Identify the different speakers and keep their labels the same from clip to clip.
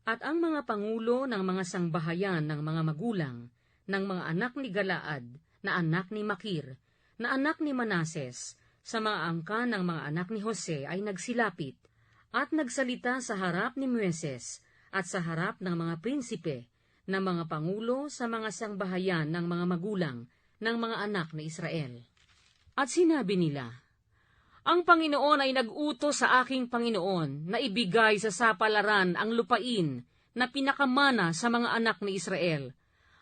Speaker 1: At ang mga pangulo ng mga sangbahayan ng mga magulang, ng mga anak ni Galaad, na anak ni Makir, na anak ni Manases, sa mga angka ng mga anak ni Jose ay nagsilapit, at nagsalita sa harap ni Moises, at sa harap ng mga prinsipe, ng mga pangulo sa mga sangbahayan ng mga magulang, ng mga anak ni Israel. At sinabi nila, ang Panginoon ay nag-utos sa aking Panginoon na ibigay sa sapalaran ang lupain na pinakamana sa mga anak ni Israel.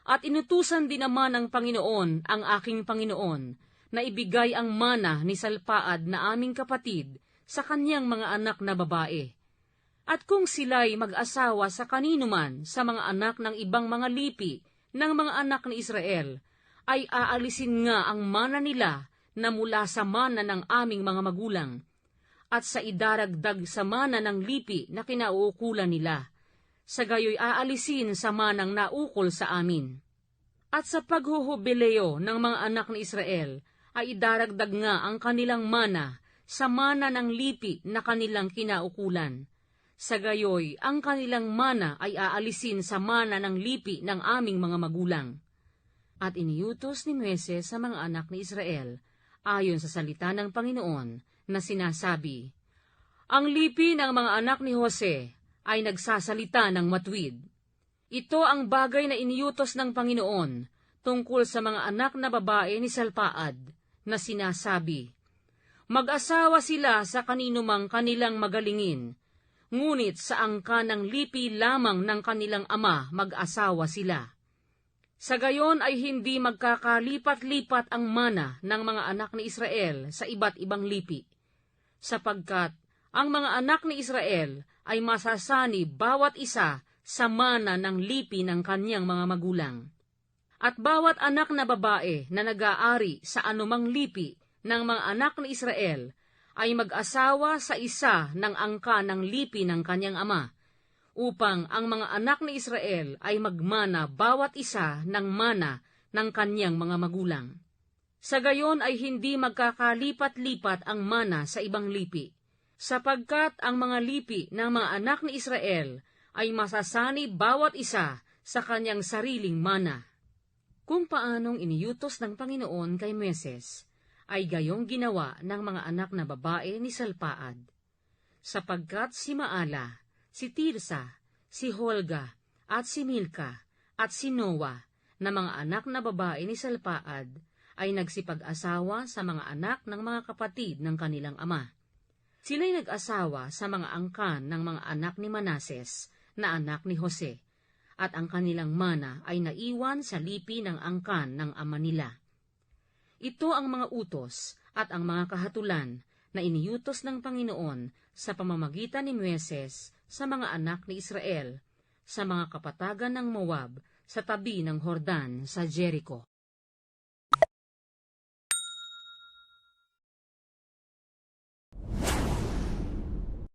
Speaker 1: At inutusan din naman ng Panginoon ang aking Panginoon na ibigay ang mana ni Salpaad na aming kapatid sa kanyang mga anak na babae. At kung sila'y mag-asawa sa kanino man sa mga anak ng ibang mga lipi ng mga anak ni Israel, ay aalisin nga ang mana nila na mula sa mana ng aming mga magulang, at sa idaragdag sa mana ng lipi na kinauukulan nila, sa gayoy aalisin sa manang naukol sa amin. At sa paghuhubileo ng mga anak ni Israel, ay idaragdag nga ang kanilang mana sa mana ng lipi na kanilang kinaukulan. Sa gayoy, ang kanilang mana ay aalisin sa mana ng lipi ng aming mga magulang. At iniutos ni Moises sa mga anak ni Israel, ayon sa salita ng Panginoon, na sinasabi, ang lipi ng mga anak ni Jose ay nagsasalita ng matuwid. Ito ang bagay na iniutos ng Panginoon tungkol sa mga anak na babae ni Salpaad, na sinasabi, mag-asawa sila sa kanino mang kanilang magalingin, ngunit sa angka ng lipi lamang ng kanilang ama mag-asawa sila. Sa gayon ay hindi magkakalipat-lipat ang mana ng mga anak ni Israel sa iba't ibang lipi, sapagkat ang mga anak ni Israel ay masasani bawat isa sa mana ng lipi ng kanyang mga magulang. At bawat anak na babae na nag-aari sa anumang lipi ng mga anak ni Israel ay mag-asawa sa isa ng angka ng lipi ng kanyang ama, upang ang mga anak ni Israel ay magmana bawat isa ng mana ng kanyang mga magulang. Sa gayon ay hindi magkakalipat-lipat ang mana sa ibang lipi, sapagkat ang mga lipi ng mga anak ni Israel ay masasani bawat isa sa kanyang sariling mana. Kung paanong iniutos ng Panginoon kay Moises, ay gayong ginawa ng mga anak na babae ni Salpaad, sapagkat si Maala, si Tirsa, si Holga, at si Milka, at si Noah, na mga anak na babae ni Salpaad, ay nagsipag-asawa sa mga anak ng mga kapatid ng kanilang ama. Sila'y nag-asawa sa mga angkan ng mga anak ni Manases, na anak ni Jose, at ang kanilang mana ay naiwan sa lipi ng angkan ng ama nila. Ito ang mga utos at ang mga kahatulan na iniutos ng Panginoon sa pamamagitan ni Moises sa mga anak ni Israel, sa mga kapatagan ng Moab, sa tabi ng Jordan sa Jericho.